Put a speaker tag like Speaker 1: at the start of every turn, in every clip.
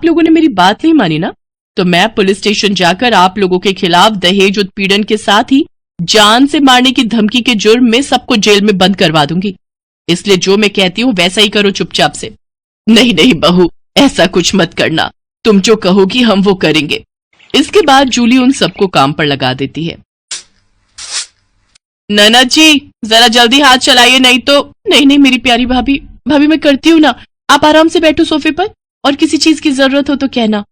Speaker 1: लोगों ने मेरी बात नहीं मानी ना, तो मैं पुलिस स्टेशन जाकर आप लोगों के खिलाफ दहेज उत्पीड़न के साथ ही जान से मारने की धमकी के जुर्म में सबको जेल में बंद करवा दूंगी। इसलिए जो मैं कहती हूँ वैसा ही करो चुपचाप से। नहीं नहीं बहू, ऐसा कुछ मत करना, तुम जो कहोगी हम वो करेंगे। इसके बाद जूली उन सबको काम पर लगा देती है। ननद जी जरा जल्दी हाथ चलाइए, नहीं तो। नहीं नहीं मेरी प्यारी भाभी, भाभी मैं करती हूँ ना, आप आराम से बैठो सोफे पर, और किसी चीज की जरूरत हो तो कहना।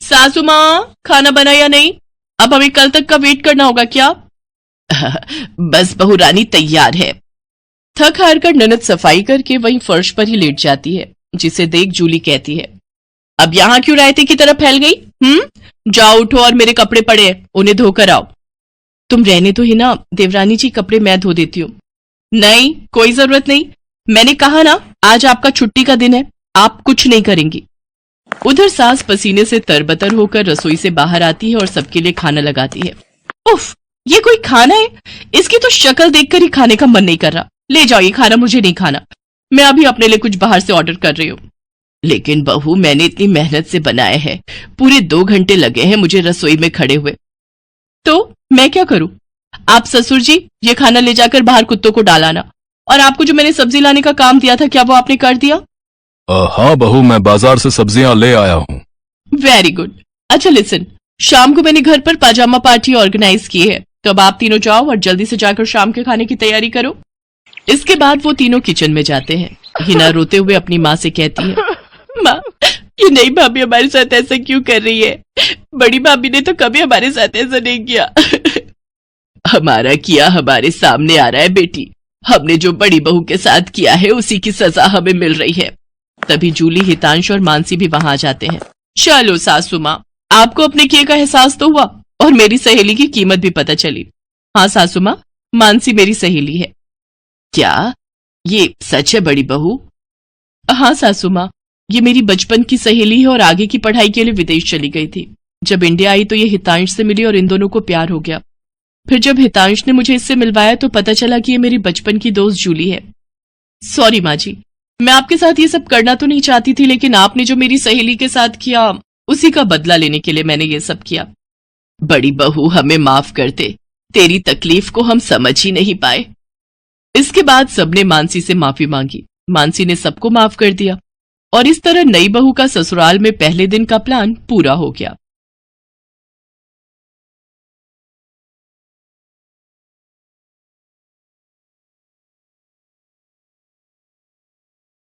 Speaker 1: सासू माँ खाना बना या नहीं? अब हमें कल तक का वेट करना होगा क्या? बस बहू रानी तैयार है। थक हार कर ननद सफाई करके वहीं फर्श पर ही लेट जाती है, जिसे देख जूली कहती है, अब यहां क्यों रायते की तरह फैल गई? जाओ उठो और मेरे कपड़े पड़े हैं, उन्हें धोकर आओ। तुम रहने तो ही ना देवरानी जी, कपड़े मैं धो देती हूँ। नहीं कोई जरूरत नहीं, मैंने कहा ना आज आपका छुट्टी का दिन है, आप कुछ नहीं करेंगी। उधर सास पसीने से तरबतर होकर रसोई से बाहर आती है और सबके लिए खाना लगाती है। उफ, ये कोई खाना है? इसकी तो शक्ल देखकर ही खाने का मन नहीं कर रहा। ले जाओ ये खाना, मुझे नहीं खाना, मैं अभी अपने लिए कुछ बाहर से ऑर्डर कर रही हूँ। लेकिन बहू मैंने इतनी मेहनत से बनाए हैं, पूरे 2 घंटे लगे हैं मुझे रसोई में खड़े हुए। तो मैं क्या करूं? आप ससुर जी ये खाना ले जाकर बाहर कुत्तों को डालाना, और आपको जो मैंने सब्जी लाने का काम दिया था क्या वो आपने कर दिया?
Speaker 2: हाँ बहू, मैं बाजार से सब्जियां ले आया हूँ।
Speaker 1: Very good. अच्छा लिसन, शाम को मैंने घर पर पाजामा पार्टी ऑर्गेनाइज की है, तो अब आप तीनों जाओ और जल्दी से जाकर शाम के खाने की तैयारी करो। इसके बाद वो तीनों किचन में जाते हैं। हिना रोते हुए अपनी माँ से कहती है, माँ ये नई भाभी हमारे साथ ऐसा क्यों कर रही है? बड़ी भाभी ने तो कभी हमारे साथ ऐसा नहीं किया। हमारा किया हमारे सामने आ रहा है बेटी, हमने जो बड़ी बहू के साथ किया है उसी की सजा हमें मिल रही है। तभी जूली, हितांश और मानसी भी वहां आ जाते हैं। चलो सासू माँ, आपको अपने किए का एहसास तो हुआ और मेरी सहेली की कीमत भी पता चली। हाँ सासू माँ, मानसी मेरी सहेली है। क्या ये सच है बड़ी बहू? हाँ सासू माँ, ये मेरी बचपन की सहेली है और आगे की पढ़ाई के लिए विदेश चली गई थी। जब इंडिया आई तो ये हितांश से मिली और इन दोनों को प्यार हो गया। फिर जब हितांश ने मुझे इससे मिलवाया तो पता चला कि ये मेरी बचपन की दोस्त जूली है। सॉरी माँ जी, मैं आपके साथ ये सब करना तो नहीं चाहती थी, लेकिन आपने जो मेरी सहेली के साथ किया उसी का बदला लेने के लिए मैंने ये सब किया। बड़ी बहू हमें माफ कर दे, तेरी तकलीफ को हम समझ ही नहीं पाए। इसके बाद सबने मानसी से माफी मांगी। मानसी ने सबको माफ कर दिया और इस तरह नई बहू का ससुराल में पहले दिन का प्लान पूरा हो गया।